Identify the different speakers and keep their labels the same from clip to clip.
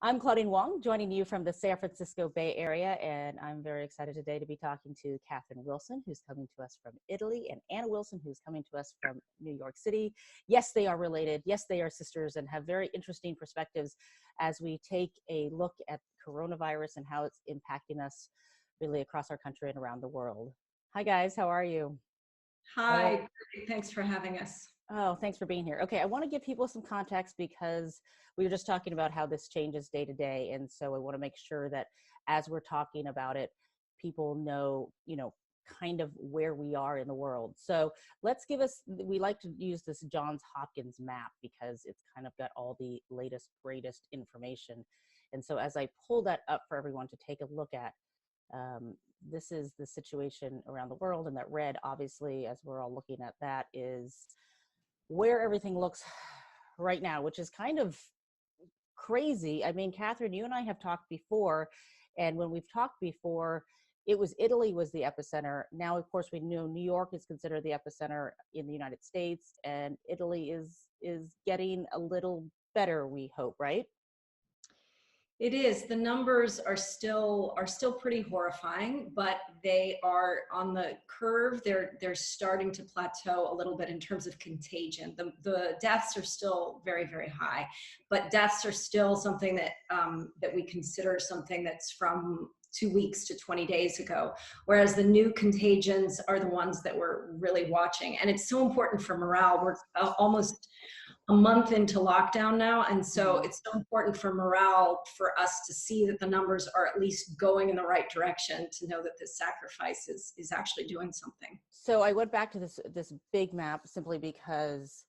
Speaker 1: I'm Claudine Wong, joining you from the San Francisco Bay Area, and I'm very excited today to be talking to Catherine Wilson, who's coming to us from Italy, and Anna Wilson, who's coming to us from New York City. Yes, they are related. Yes, they are sisters, and have very interesting perspectives as we take a look at coronavirus and how it's impacting us really across our country and around the world. Hi, guys. How are you?
Speaker 2: Hi, thanks for having us.
Speaker 1: Oh, thanks for being here. Okay, I want to give people some context because we were just talking about how this changes day to day. And so I want to make sure that as we're talking about it, people know, kind of where we are in the world. So we like to use this Johns Hopkins map because it's kind of got all the latest, greatest information. And so as I pull that up for everyone to take a look at, this is the situation around the world. And that red, obviously, as we're all looking at that, is where everything looks right now, which is kind of crazy. I mean, Catherine, you and I have talked before, and when we've talked before, Italy was the epicenter. Now, of course, we know New York is considered the epicenter in the United States, and Italy is getting a little better, we hope, right?
Speaker 2: It is. The numbers are still pretty horrifying, but they are on the curve. They're starting to plateau a little bit in terms of contagion. The deaths are still very, very high, but deaths are still something that that we consider something that's from 2 weeks to 20 days ago, whereas the new contagions are the ones that we're really watching. And it's so important for morale. We're almost a month into lockdown now, and so it's so important for morale for us to see that the numbers are at least going in the right direction, to know that this sacrifice is actually doing something.
Speaker 1: So I went back to this big map simply because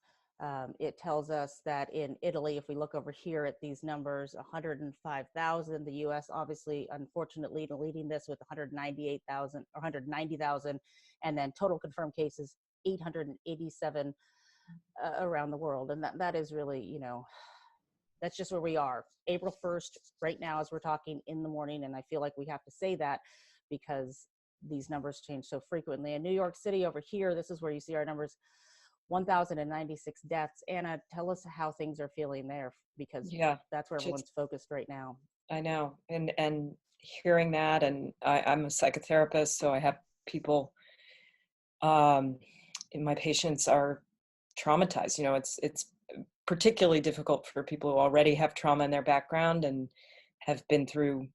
Speaker 1: it tells us that in Italy, if we look over here at these numbers, 105,000, the US obviously, unfortunately, leading this with 198,000 or 190,000, and then total confirmed cases, 887 around the world. And that is really, that's just where we are. April 1st, right now, as we're talking in the morning, and I feel like we have to say that because these numbers change so frequently. In New York City over here, this is where you see our numbers, 1,096 deaths. Anna, tell us how things are feeling there, because that's where everyone's focused right now.
Speaker 3: I know. And hearing that, and I'm a psychotherapist, so I have people, my patients are traumatized. It's particularly difficult for people who already have trauma in their background and have been through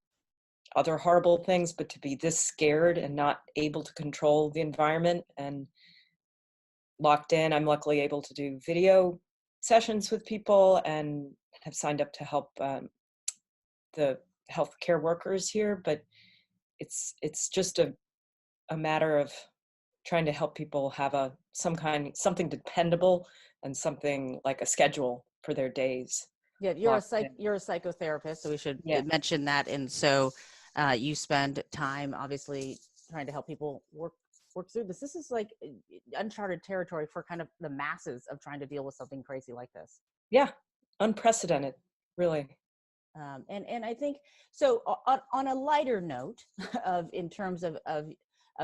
Speaker 3: other horrible things, but to be this scared and not able to control the environment and locked in. I'm luckily able to do video sessions with people and have signed up to help the healthcare workers here, but it's just a matter of trying to help people have something dependable and something like a schedule for their days.
Speaker 1: Yeah, you're a psychotherapist, so we should mention that. And so you spend time, obviously, trying to help people work through this. This is like uncharted territory for kind of the masses of trying to deal with something crazy like this.
Speaker 3: Yeah, unprecedented, really.
Speaker 1: And I think so. On a lighter note, in terms of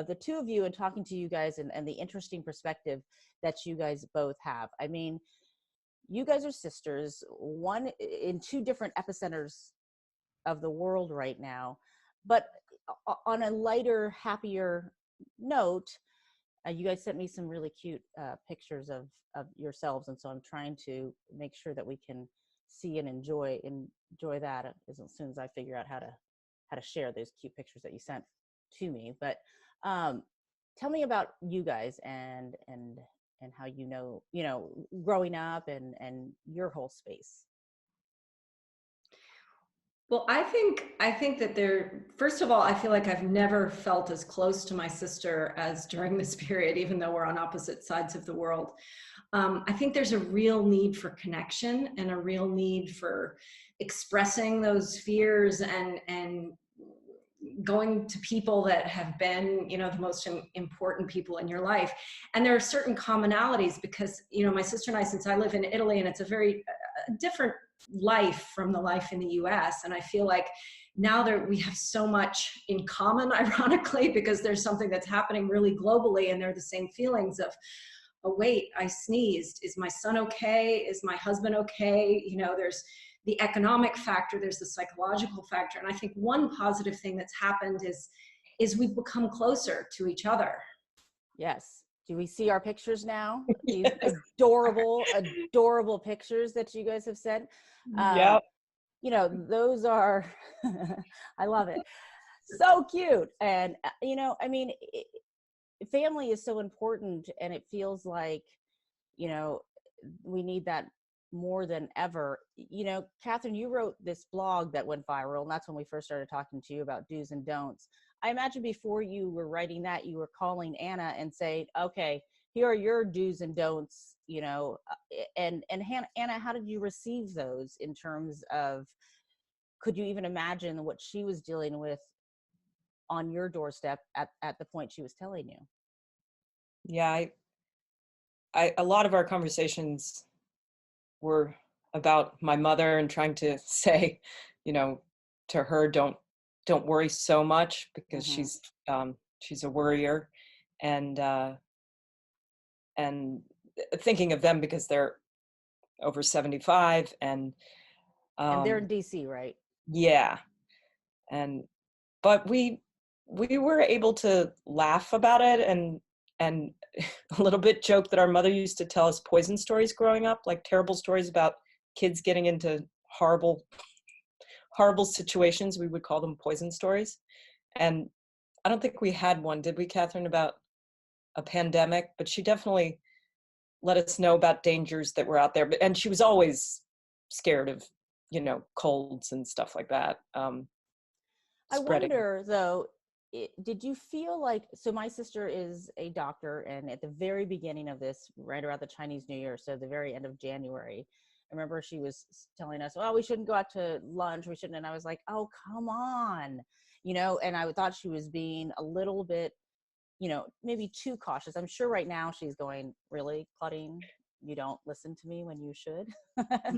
Speaker 1: the two of you and talking to you guys and the interesting perspective that you guys both have. I mean, you guys are sisters, one in two different epicenters of the world right now. But on a lighter, happier note, you guys sent me some really cute pictures of yourselves, and so I'm trying to make sure that we can see and enjoy that as soon as I figure out how to share those cute pictures that you sent to me. But tell me about you guys and how growing up and your whole space.
Speaker 2: Well, I think that first of all, I feel like I've never felt as close to my sister as during this period, even though we're on opposite sides of the world. I think there's a real need for connection and a real need for expressing those fears and going to people that have been, the most important people in your life. And there are certain commonalities because, my sister and I, since I live in Italy, and it's a very different life from the life in the US. And I feel like now that we have so much in common, ironically, because there's something that's happening really globally, and they're the same feelings of, oh wait, I sneezed. Is my son okay? Is my husband okay? There's the economic factor, there's the psychological factor. And I think one positive thing that's happened is we've become closer to each other.
Speaker 1: Yes. Do we see our pictures now? These
Speaker 3: Yes.
Speaker 1: adorable pictures that you guys have sent.
Speaker 3: Yep.
Speaker 1: You know, those are, I love it. So cute. And, you know, I mean, family is so important, and it feels like, you know, we need that more than ever. You know, Catherine, you wrote this blog that went viral, and that's when we first started talking to you about do's and don'ts. I imagine before you were writing that, you were calling Anna and saying, okay, here are your do's and don'ts, you know, and Anna, how did you receive those in terms of, could you even imagine what she was dealing with on your doorstep at the point she was telling you?
Speaker 3: Yeah, a lot of our conversations were about my mother and trying to say, you know, to her, don't worry so much, because she's a worrier, and and thinking of them because they're over 75, and
Speaker 1: They're in DC, right?
Speaker 3: yeah, and but we were able to laugh about it, and a little bit joke that our mother used to tell us poison stories growing up, like terrible stories about kids getting into horrible situations. We would call them poison stories. And I don't think we had one, did we, Catherine, about a pandemic? But she definitely let us know about dangers that were out there. And she was always scared of, you know, colds and stuff like that.
Speaker 1: I
Speaker 3: Spreading.
Speaker 1: wonder though, did you feel like, so my sister is a doctor, and at the very beginning of this, right around the Chinese New Year, so the very end of January, I remember she was telling us, oh, we shouldn't go out to lunch, we shouldn't. And I was like, oh, come on, you know, and I thought she was being a little bit, you know, maybe too cautious. I'm sure right now she's going, really, Claudine, you don't listen to me when you should.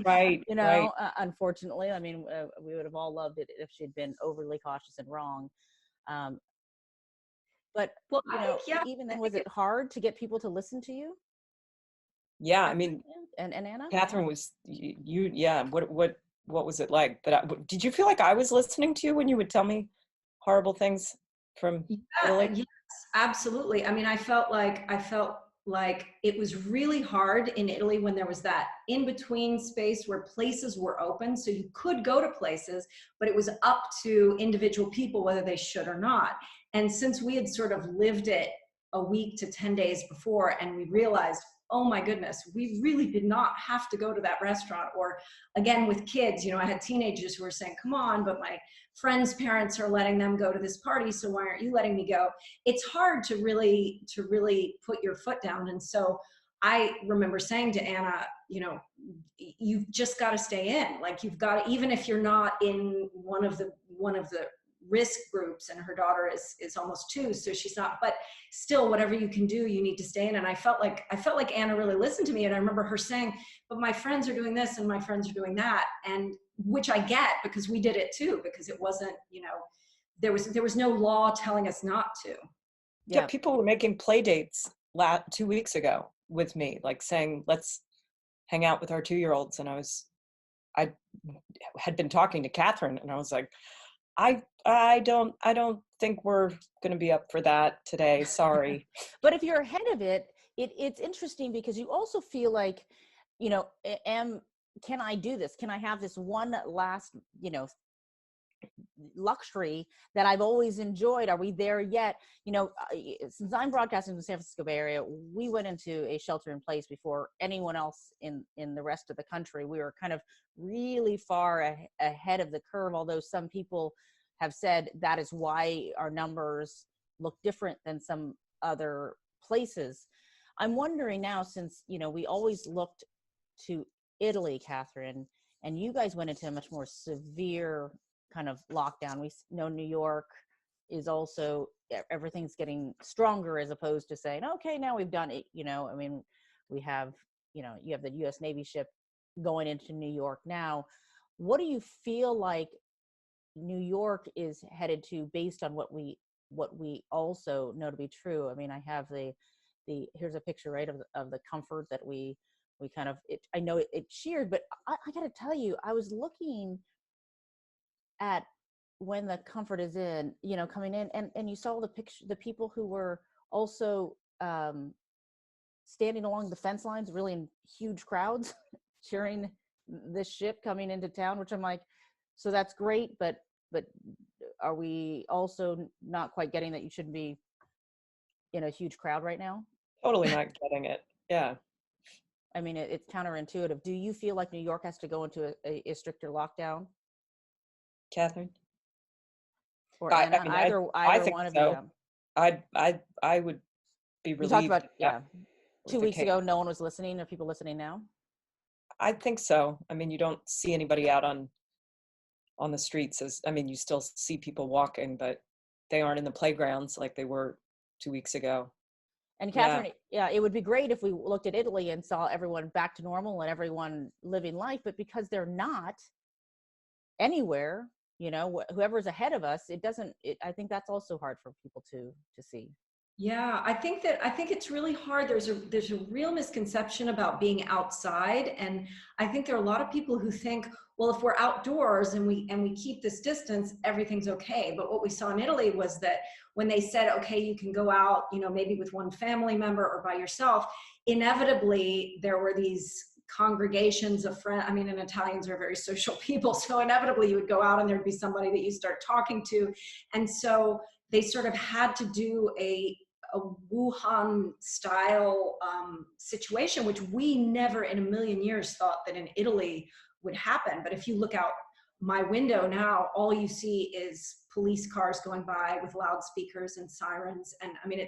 Speaker 3: Right,
Speaker 1: You
Speaker 3: right.
Speaker 1: know, unfortunately, I mean, we would have all loved it if she'd been overly cautious and wrong. Um, but,
Speaker 2: Well,
Speaker 1: you
Speaker 2: I
Speaker 1: know,
Speaker 2: think, yeah,
Speaker 1: even
Speaker 2: I
Speaker 1: then, was
Speaker 2: think
Speaker 1: it hard to get people to listen to you,
Speaker 3: Yeah, I
Speaker 1: Catherine?
Speaker 3: mean,
Speaker 1: Yeah. And Anna?
Speaker 3: Catherine was you. Yeah. What was it like? Did you feel like I was listening to you when you would tell me horrible things from
Speaker 2: yeah,
Speaker 3: Italy?
Speaker 2: yes, absolutely. I mean, I felt like it was really hard in Italy when there was that in between space where places were open, so you could go to places, but it was up to individual people whether they should or not. And since we had sort of lived it a week to 10 days before, and we realized, oh my goodness, we really did not have to go to that restaurant. Or again, with kids, you know, I had teenagers who were saying, come on, but my friends' parents are letting them go to this party, so why aren't you letting me go? It's hard to really put your foot down. And so I remember saying to Anna, you know, you've just got to stay in. Like, you've got to, even if you're not in one of the risk groups, and her daughter is almost 2, so she's not, but still, whatever you can do, you need to stay in. And I felt like Anna really listened to me. And I remember her saying, but my friends are doing this and my friends are doing that, and which I get, because we did it too, because it wasn't, you know, there was no law telling us not to.
Speaker 3: Yeah,
Speaker 1: Yeah.
Speaker 3: people were making play dates 2 weeks ago with me, like saying, let's hang out with our 2-year-olds. And I had been talking to Catherine, and I was like, I don't think we're going to be up for that today. Sorry.
Speaker 1: But if you're ahead of it, it's interesting because you also feel like, you know, can I do this? Can I have this one last, you know, luxury that I've always enjoyed? Are we there yet? You know, since I'm broadcasting in the San Francisco Bay Area, we went into a shelter in place before anyone else in the rest of the country. We were kind of really far ahead of the curve, although some people have said that is why our numbers look different than some other places. I'm wondering now, since, you know, we always looked to Italy, Catherine, and you guys went into a much more severe kind of lockdown. We know New York is also, everything's getting stronger, as opposed to saying, okay, now we've done it. You know, I mean, we have, you know, you have the US Navy ship going into New York now. What do you feel like New York is headed to, based on what we also know to be true? I mean, I have the here's a picture, right, of the comfort that we we kind of, I know it cheered, but I got to tell you, I was looking at when the comfort is in, coming in, and you saw the people who were also standing along the fence lines, really in huge crowds, cheering this ship coming into town, which I'm like, so that's great, but are we also not quite getting that you shouldn't be in a huge crowd right now?
Speaker 3: Totally not getting it. Yeah.
Speaker 1: I mean, it's counterintuitive. Do you feel like New York has to go into a stricter lockdown?
Speaker 3: Catherine?
Speaker 1: Or
Speaker 3: I
Speaker 1: Anna?
Speaker 3: mean, I
Speaker 1: Either
Speaker 3: think
Speaker 1: one of
Speaker 3: so.
Speaker 1: you.
Speaker 3: I would be
Speaker 1: You talked
Speaker 3: relieved
Speaker 1: about,
Speaker 3: if that was
Speaker 1: 2
Speaker 3: the
Speaker 1: weeks
Speaker 3: case.
Speaker 1: ago, no one was listening. Are people listening now?
Speaker 3: I think so. I mean, you don't see anybody out on the streets you still see people walking, but they aren't in the playgrounds like they were 2 weeks ago.
Speaker 1: And
Speaker 3: Yeah.
Speaker 1: Catherine, yeah, it would be great if we looked at Italy and saw everyone back to normal and everyone living life, but because they're not anywhere, whoever's ahead of us, I think that's also hard for people to see.
Speaker 2: Yeah, I think it's really hard. There's a real misconception about being outside, and I think there are a lot of people who think, well, if we're outdoors and we keep this distance, everything's okay. But what we saw in Italy was that when they said, okay, you can go out, maybe with one family member or by yourself, inevitably there were these congregations of friends. I mean, and Italians are very social people, so inevitably you would go out and there'd be somebody that you start talking to, and so they sort of had to do a Wuhan style situation, which we never in a million years thought that in Italy would happen. But if you look out my window now, all you see is police cars going by with loudspeakers and sirens. And I mean,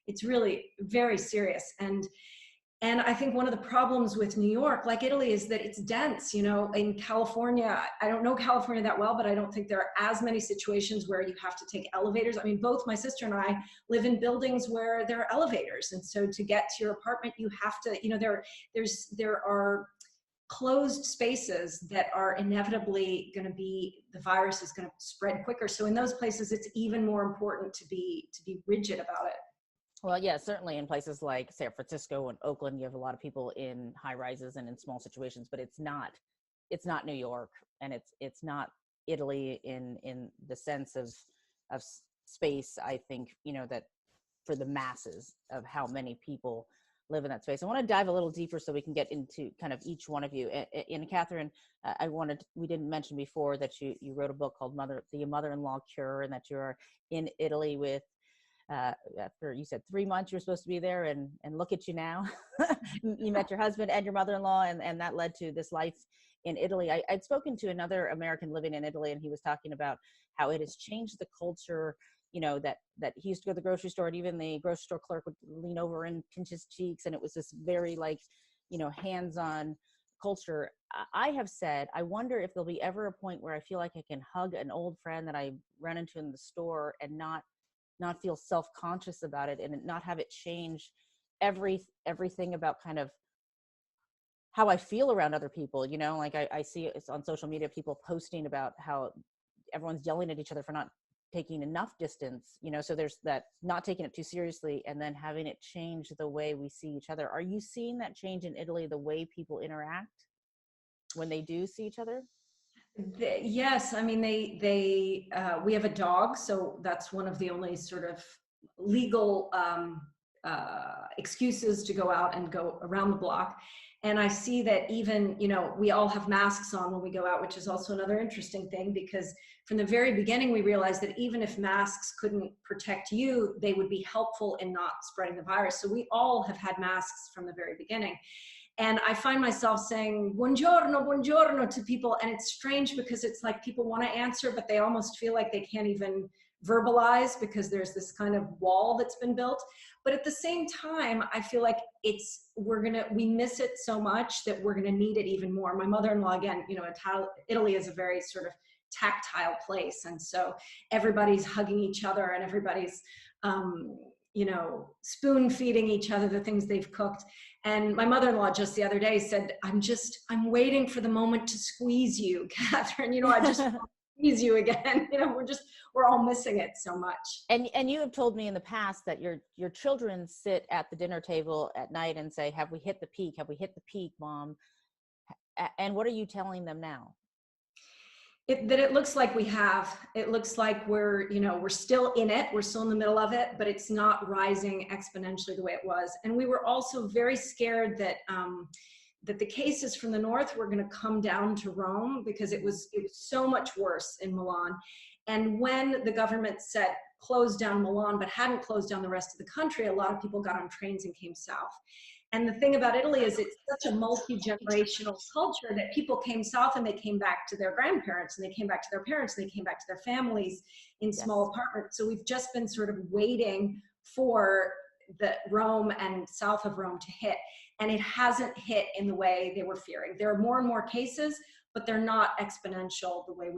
Speaker 2: it's really very serious. And I think one of the problems with New York, like Italy, is that it's dense. In California, I don't know California that well, but I don't think there are as many situations where you have to take elevators. I mean, both my sister and I live in buildings where there are elevators. And so to get to your apartment, you have to, there are closed spaces that are inevitably going to be, the virus is going to spread quicker. So in those places, it's even more important to be rigid about it.
Speaker 1: Well, yeah, certainly in places like San Francisco and Oakland, you have a lot of people in high rises and in small situations, but it's not New York, and it's not Italy in the sense of space. I think, that for the masses of how many people live in that space. I want to dive a little deeper so we can get into kind of each one of you. And Catherine, we didn't mention before that you wrote a book called The Mother-in-Law Cure, and that you're in Italy with, after you said 3 months you're supposed to be there, and look at you now. You met your husband and your mother-in-law, and that led to this life in Italy. I'd spoken to another American living in Italy, and he was talking about how it has changed the culture, that he used to go to the grocery store, and even the grocery store clerk would lean over and pinch his cheeks, and it was this very hands-on culture. I have said, I wonder if there'll be ever a point where I feel like I can hug an old friend that I run into in the store and not feel self-conscious about it, and not have it change everything about kind of how I feel around other people. Like I see it's on social media, people posting about how everyone's yelling at each other for not taking enough distance, so there's that, not taking it too seriously, and then having it change the way we see each other. Are you seeing that change in Italy, the way people interact when they do see each other?
Speaker 2: Yes, I mean, we have a dog, so that's one of the only sort of legal excuses to go out and go around the block. And I see that even, we all have masks on when we go out, which is also another interesting thing, because from the very beginning, we realized that even if masks couldn't protect you, they would be helpful in not spreading the virus. So we all have had masks from the very beginning. And I find myself saying, buongiorno, buongiorno to people. And it's strange because it's like people want to answer, but they almost feel like they can't even verbalize because there's this kind of wall that's been built. But at the same time, I feel like we miss it so much that we're going to need it even more. My mother-in-law, again, Italy is a very sort of tactile place. And so everybody's hugging each other, and everybody's, spoon feeding each other the things they've cooked. And my mother-in-law just the other day said, I'm waiting for the moment to squeeze you, Catherine. I just want to tease you again. We're all missing it so much.
Speaker 1: And you have told me in the past that your children sit at the dinner table at night and say, have we hit the peak? Have we hit the peak, Mom? And what are you telling them now?
Speaker 2: It looks like we have. It looks like we're still in it. We're still in the middle of it, but it's not rising exponentially the way it was. And we were also very scared that the cases from the north were going to come down to Rome, because it was so much worse in Milan. And when the government said close down Milan but hadn't closed down the rest of the country, a lot of people got on trains and came south. And the thing about Italy is it's such a multi-generational culture that people came south and they came back to their grandparents and they came back to their parents and they came back to their families in small apartments. So we've just been sort of waiting for the Rome and south of Rome to hit. And it hasn't hit in the way they were fearing. There are more and more cases, but they're not exponential the way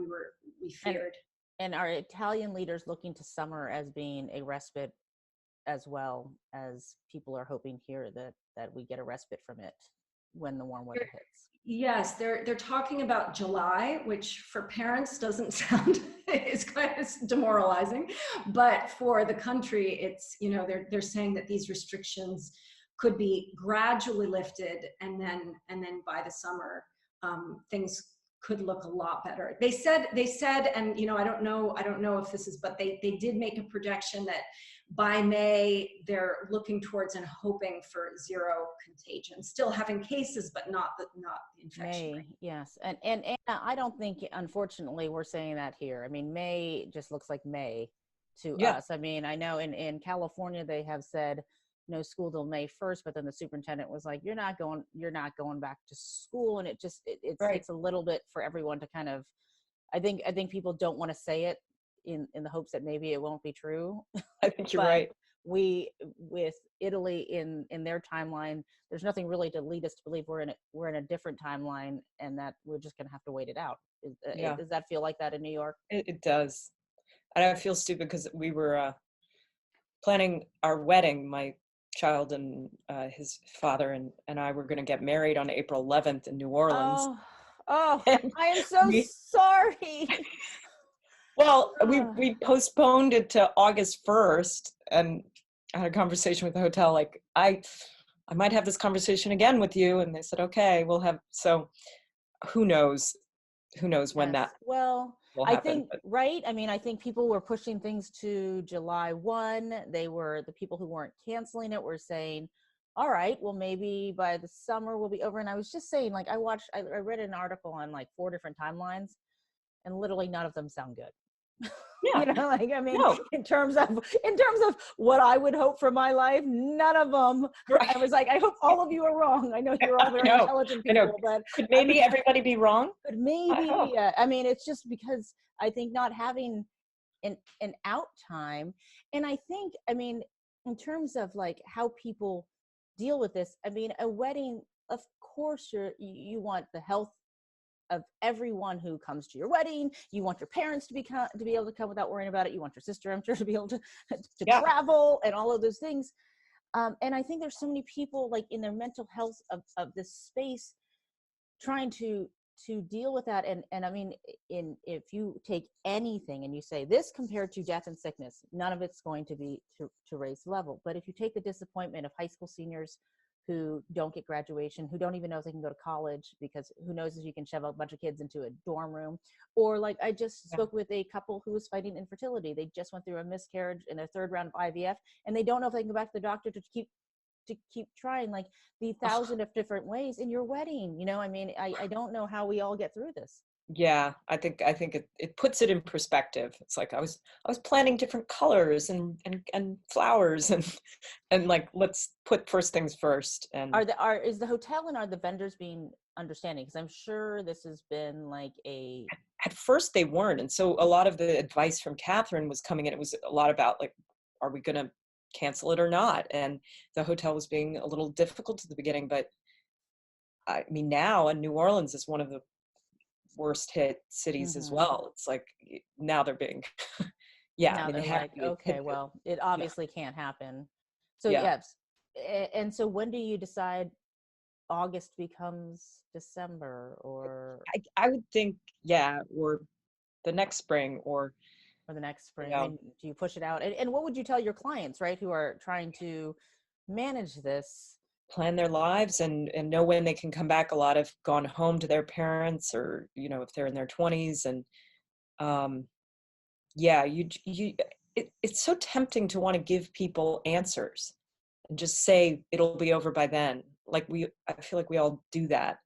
Speaker 2: we feared.
Speaker 1: And are Italian leaders looking to summer as being a respite, as well as people are hoping here that we get a respite from it when the warm weather hits?
Speaker 2: Yes, they're talking about July, which for parents doesn't sound, is kind of demoralizing, but for the country, it's, they're saying that these restrictions could be gradually lifted, and then by the summer, things could look a lot better. They said, and I don't know if this is, but they did make a projection that by May, they're looking towards and hoping for zero contagion, still having cases, but not the infection rate.
Speaker 1: Yes. And I don't think, unfortunately, we're saying that here. I mean, May just looks like May to us. I mean, I know in California, they have said no school till May 1st, but then the superintendent was like, you're not going back to school. And it takes a little bit for everyone to kind of, I think people don't want to say it in the hopes that maybe it won't be true.
Speaker 3: I think you're right.
Speaker 1: With Italy in their timeline, there's nothing really to lead us to believe we're in a different timeline, and that we're just going to have to wait it out. Does that feel like that in New York?
Speaker 3: It does. And I feel stupid because we were planning our wedding. My child and his father and I were going to get married on April 11th in New Orleans.
Speaker 1: Oh, I am so sorry.
Speaker 3: Well, we postponed it to August 1st, and I had a conversation with the hotel, like, I might have this conversation again with you. And they said, okay, we'll have, so who knows when that will happen.
Speaker 1: I think, right? I mean, I think people were pushing things to July 1. They were, the people who weren't canceling it were saying, all right, well, maybe by the summer we'll be over. And I was just saying, like, I read an article on like 4 different timelines, and literally none of them sound good.
Speaker 3: Yeah.
Speaker 1: I mean, no. in terms of what I would hope for my life, none of them. Right. I was like, I hope all of you are wrong. I know you're all very intelligent people, but
Speaker 3: could maybe everybody be wrong?
Speaker 1: But maybe, I mean, it's just because I think not having an out time, and I think, I mean, in terms of like how people deal with this, I mean, a wedding, of course, you want the health of everyone who comes to your wedding. You want your parents to be able to come without worrying about it. You want your sister, I'm sure, to be able to travel and all of those things. And I think there's so many people, like, in their mental health of this space, trying to deal with that. And I mean, if you take anything and you say this compared to death and sickness, none of it's going to be to raise the level. But if you take the disappointment of high school seniors who don't get graduation, who don't even know if they can go to college, because who knows if you can shove a bunch of kids into a dorm room. Or like, I just spoke with a couple who was fighting infertility. They just went through a miscarriage in their 3rd round of IVF, and they don't know if they can go back to the doctor to keep trying, like, the 1,000 of different ways in your wedding. I mean, I don't know how we all get through this.
Speaker 3: Yeah, I think it puts it in perspective. It's like I was planning different colors and flowers and like, let's put first things first. And
Speaker 1: is the hotel and are the vendors being understanding? Because I'm sure this has been like
Speaker 3: at first they weren't, and so a lot of the advice from Catherine was coming in. It was a lot about, like, are we going to cancel it or not? And the hotel was being a little difficult at the beginning, but I mean, now, and New Orleans is one of the worst hit cities as well. It's like, now they're being
Speaker 1: now, I mean, they're like, okay, well, it obviously can't happen. So yes. And so when do you decide August becomes December? Or
Speaker 3: I would think, or the next spring or
Speaker 1: the next
Speaker 3: you
Speaker 1: spring? I
Speaker 3: know,
Speaker 1: mean, do you push it out? And what would you tell your clients, right, who are trying to manage this?
Speaker 3: plan their lives and know when they can come back. A lot have gone home to their parents, or if they're in their 20s. And um yeah, it's so tempting to want to give people answers and just say it'll be over by then. Like I feel like we all do that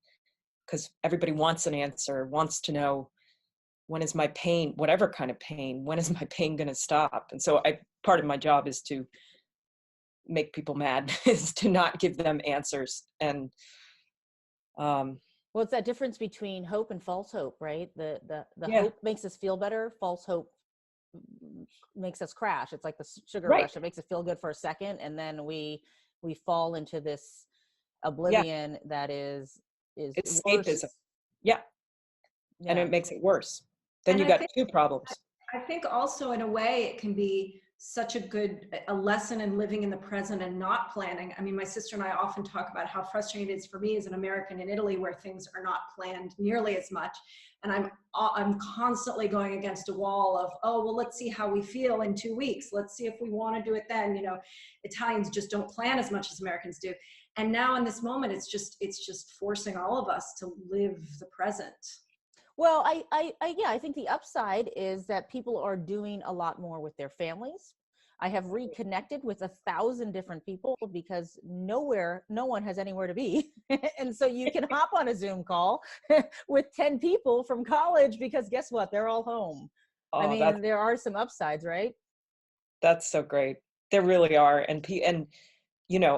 Speaker 3: because everybody wants an answer, wants to know, when is my pain, whatever kind of pain, when is my pain going to stop? And so part of my job is to make people mad, is to not give them answers. And
Speaker 1: Well, it's that difference between hope and false hope, right? The
Speaker 3: yeah,
Speaker 1: hope makes us feel better. False hope makes us crash. It's like the sugar
Speaker 3: right.
Speaker 1: rush. It makes us feel good for a second, and then we fall into this
Speaker 3: Yeah,
Speaker 1: oblivion that is
Speaker 3: it's
Speaker 1: worse.
Speaker 3: escapism. Yeah, and
Speaker 1: Yeah.
Speaker 3: it makes it worse. Then
Speaker 2: And
Speaker 3: you
Speaker 2: I
Speaker 3: got
Speaker 2: think
Speaker 3: two problems.
Speaker 2: I think also in a way it can be such a lesson in living in the present and not planning. I mean, my sister and I often talk about how frustrating it is for me as an American in Italy, where things are not planned nearly as much. And I'm constantly going against a wall of, oh, well, let's see how we feel in 2 weeks. Let's see if we want to do it then. Italians just don't plan as much as Americans do. And now in this moment, it's just forcing all of us to live the present.
Speaker 1: Well, yeah, I think the upside is that people are doing a lot more with their families. I have reconnected with 1,000 different people because no one has anywhere to be. And so you can hop on a Zoom call with 10 people from college because guess what? They're all home. I
Speaker 3: Oh,
Speaker 1: mean, there are some upsides, right?
Speaker 3: that's so great. There really are. And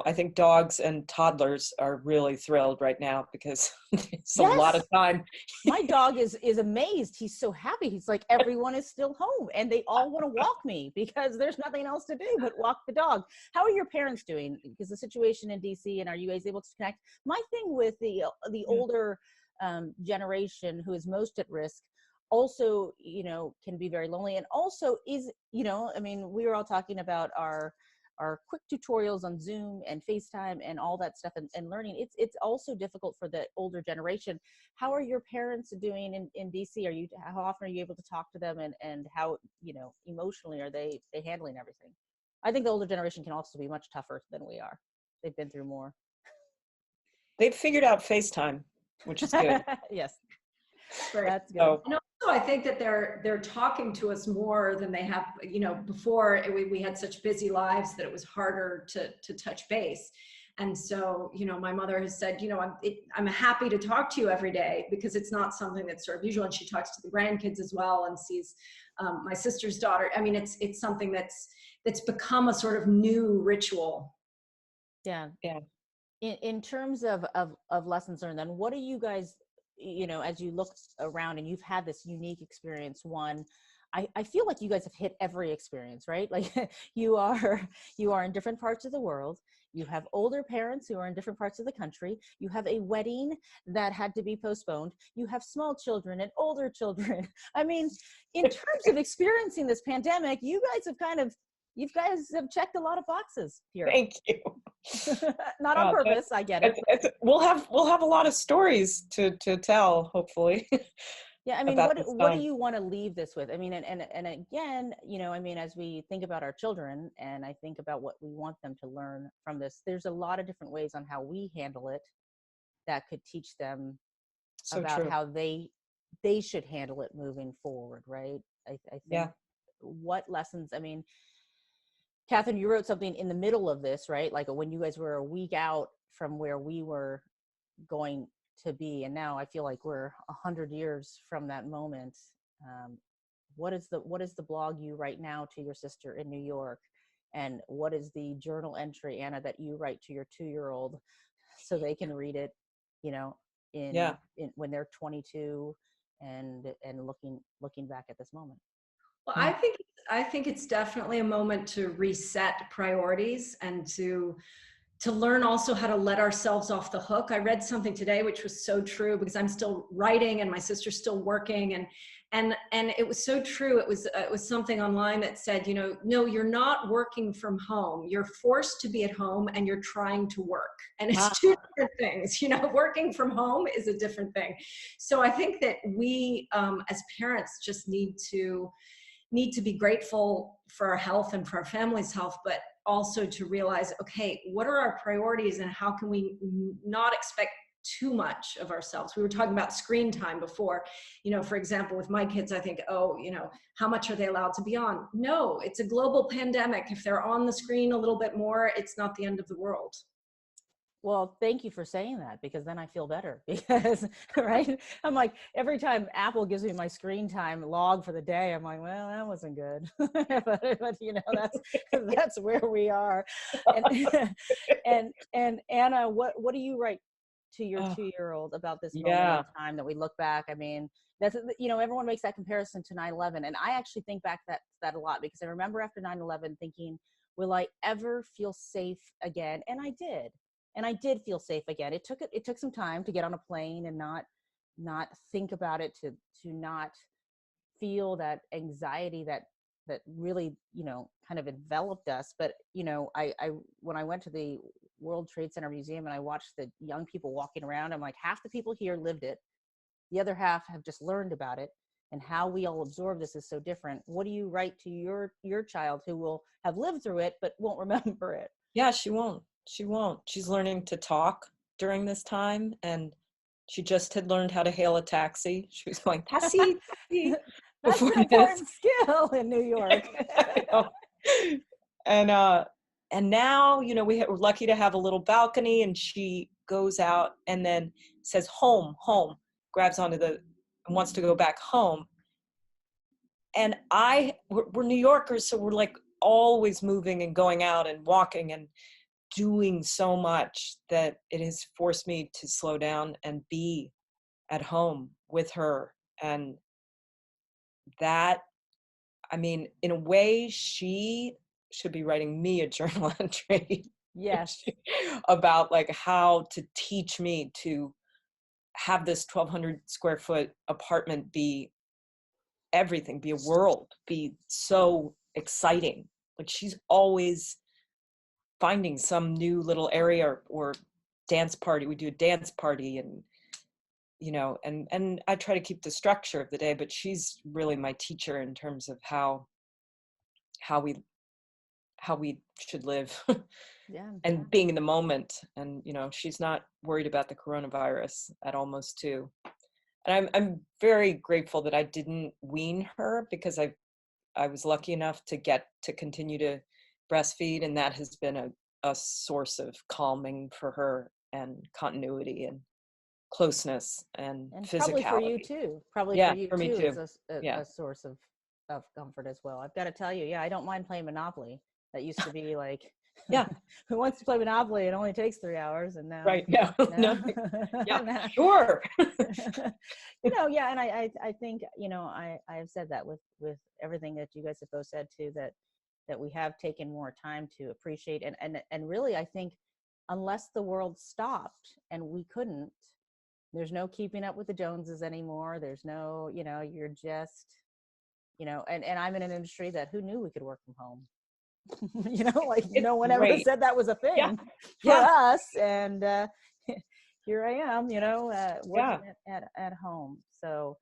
Speaker 3: I think dogs and toddlers are really thrilled right now because it's a lot of
Speaker 1: Yes.
Speaker 3: time.
Speaker 1: My dog is amazed. He's so happy. He's like, everyone is still home and they all want to walk me because there's nothing else to do but walk the dog. How are your parents doing? Because the situation in DC, and are you guys able to connect? My thing with the
Speaker 3: Yeah.
Speaker 1: older generation who is most at risk also, can be very lonely, and also is, I mean, we were all talking about our quick tutorials on Zoom and FaceTime and all that stuff, and learning. It's also difficult for the older generation. How are your parents doing in DC? How often are you able to talk to them, and how, emotionally are they handling everything? I think the older generation can also be much tougher than we are. They've been through more.
Speaker 3: They've figured out FaceTime, which is good.
Speaker 1: Yes,
Speaker 2: Right.
Speaker 1: that's good.
Speaker 3: So
Speaker 2: And also, I think that they're talking to us more than they have. Before we had such busy lives that it was harder to touch base. And so, my mother has said, I'm happy to talk to you every day because it's not something that's sort of usual. And she talks to the grandkids as well and sees my sister's daughter. I mean, it's something that's become a sort of new ritual.
Speaker 1: Yeah.
Speaker 3: yeah.
Speaker 1: In terms of lessons learned, then what do you guys, as you look around and you've had this unique experience, I feel like you guys have hit every experience, right? Like you are in different parts of the world. You have older parents who are in different parts of the country. You have a wedding that had to be postponed. You have small children and older children. I mean, in terms of experiencing this pandemic, you guys have checked a lot of boxes here.
Speaker 3: Thank you.
Speaker 1: Not on purpose, I get it.
Speaker 3: We'll have a lot of stories to tell, hopefully.
Speaker 1: Yeah, I mean,
Speaker 3: about
Speaker 1: what do you want to leave this with? I mean, and again, I mean, as we think about our children, and I think about what we want them to learn from this, there's a lot of different ways on how we handle it that could teach them
Speaker 3: So
Speaker 1: about
Speaker 3: true.
Speaker 1: how they should handle it moving forward, right? I think
Speaker 3: Yeah.
Speaker 1: what lessons, I mean, Catherine, you wrote something in the middle of this, right? Like when you guys were a week out from where we were going to be, and now I feel like we're 100 years from that moment. What is the blog you write now to your sister in New York, and what is the journal entry, Anna, that you write to your 2-year-old so they can read it,
Speaker 3: Yeah.
Speaker 1: in when they're 22 and looking back at this moment?
Speaker 2: Well, I think it's definitely a moment to reset priorities and to to learn also how to let ourselves off the hook. I read something today which was so true, because I'm still writing and my sister's still working, and it was so true. It was something online that said, no, you're not working from home. You're forced to be at home and you're trying to work. And it's two different things. Working from home is a different thing. So I think that we as parents just need to be grateful for our health and for our family's health, but also to realize, okay, what are our priorities and how can we not expect too much of ourselves? We were talking about screen time before. For example, with my kids, I think, how much are they allowed to be on? No, it's a global pandemic. If they're on the screen a little bit more, it's not the end of the world.
Speaker 1: Well, thank you for saying that, because then I feel better, because, right? I'm like, every time Apple gives me my screen time log for the day, I'm like, well, that wasn't good. but that's where we are. And Anna, what do you write to your 2-year-old about this moment in time that we look back? I mean, that's, everyone makes that comparison to 9/11. And I actually think back that a lot, because I remember after 9/11 thinking, will I ever feel safe again? And I did. And I did feel safe again. It took some time to get on a plane and not think about it, to not feel that anxiety that really, kind of enveloped us. But, I when I went to the World Trade Center Museum and I watched the young people walking around, I'm like, half the people here lived it. The other half have just learned about it, and how we all absorb this is so different. What do you write to your child who will have lived through it but won't remember it?
Speaker 3: Yeah, she won't. She's learning to talk during this time, and she just had learned how to hail a taxi. She was going, taxi, taxi.
Speaker 1: That's an important skill in New York.
Speaker 3: And now, we're lucky to have a little balcony, and she goes out and then says, home, home, grabs onto and wants to go back home. And we're New Yorkers, so we're like always moving and going out and walking and doing so much that it has forced me to slow down and be at home with her. And that, I mean, in a way, she should be writing me a journal entry.
Speaker 1: Yes.
Speaker 3: About like how to teach me to have this 1,200 square foot apartment be everything, be a world, be so exciting. Like, she's always finding some new little area or dance party. We do a dance party, and and I try to keep the structure of the day, but she's really my teacher in terms of how we should live. And being in the moment. And she's not worried about the coronavirus at almost 2. And I'm very grateful that I didn't wean her, because I was lucky enough to get to continue to breastfeed, and that has been a source of calming for her, and continuity and closeness and physicality.
Speaker 1: Probably for you too.
Speaker 3: For me too.
Speaker 1: Is a source of comfort as well. I've got to tell you, I don't mind playing Monopoly. That used to be like, who wants to play Monopoly? It only takes 3 hours, and now,
Speaker 3: right? No. Sure.
Speaker 1: And I think, I have said that with everything that you guys have both said too, that we have taken more time to appreciate, and really, I think, unless the world stopped and we couldn't, there's no keeping up with the Joneses anymore. There's no, you're just, and I'm in an industry that, who knew we could work from home? No one ever said that was a thing for us. And here I am, working at home. So,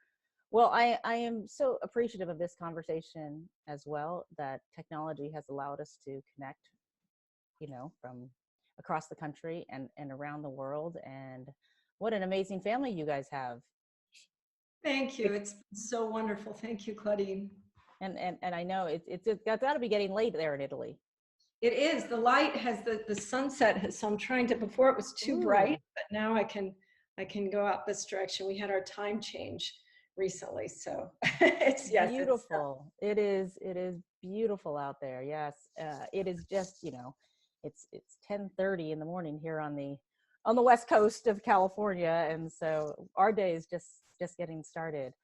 Speaker 1: well, I am so appreciative of this conversation as well, that technology has allowed us to connect, from across the country and around the world. And what an amazing family you guys have.
Speaker 2: Thank you. It's so wonderful. Thank you, Claudine.
Speaker 1: And I know it's got to be getting late there in Italy.
Speaker 2: It is. The light has the sunset has, so I'm trying to, before it was too bright, but now I can go out this direction. We had our time change recently, so it's
Speaker 1: beautiful. It is beautiful out there. Yes. It is just, it's 10:30 in the morning here on the west coast of California, and so our day is just getting started.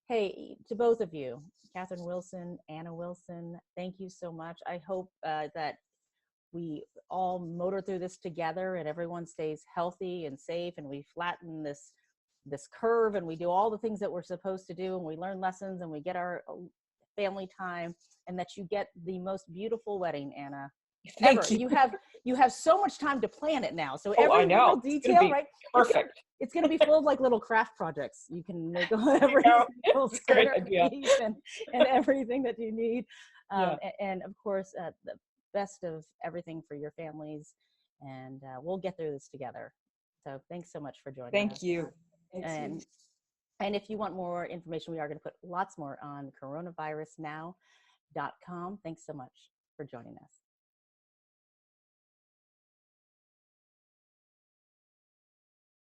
Speaker 1: Hey, to both of you, Catherine Wilson, Anna Wilson, thank you so much. I hope that we all motor through this together, and everyone stays healthy and safe, and we flatten this curve, and we do all the things that we're supposed to do, and we learn lessons, and we get our family time, and that you get the most beautiful wedding, Anna.
Speaker 3: Thank you.
Speaker 1: You have so much time to plan it now. So
Speaker 3: I
Speaker 1: every
Speaker 3: know.
Speaker 1: little detail, right?
Speaker 3: Perfect.
Speaker 1: It's going to be full of like little craft projects. You can make every single
Speaker 3: great idea.
Speaker 1: piece and everything that you need.
Speaker 3: Yeah.
Speaker 1: And of course, the best of everything for your families. And we'll get through this together. So thanks so much for joining us.
Speaker 3: Thank you.
Speaker 1: And if you want more information, we are going to put lots more on coronavirusnow.com. Thanks so much for joining us.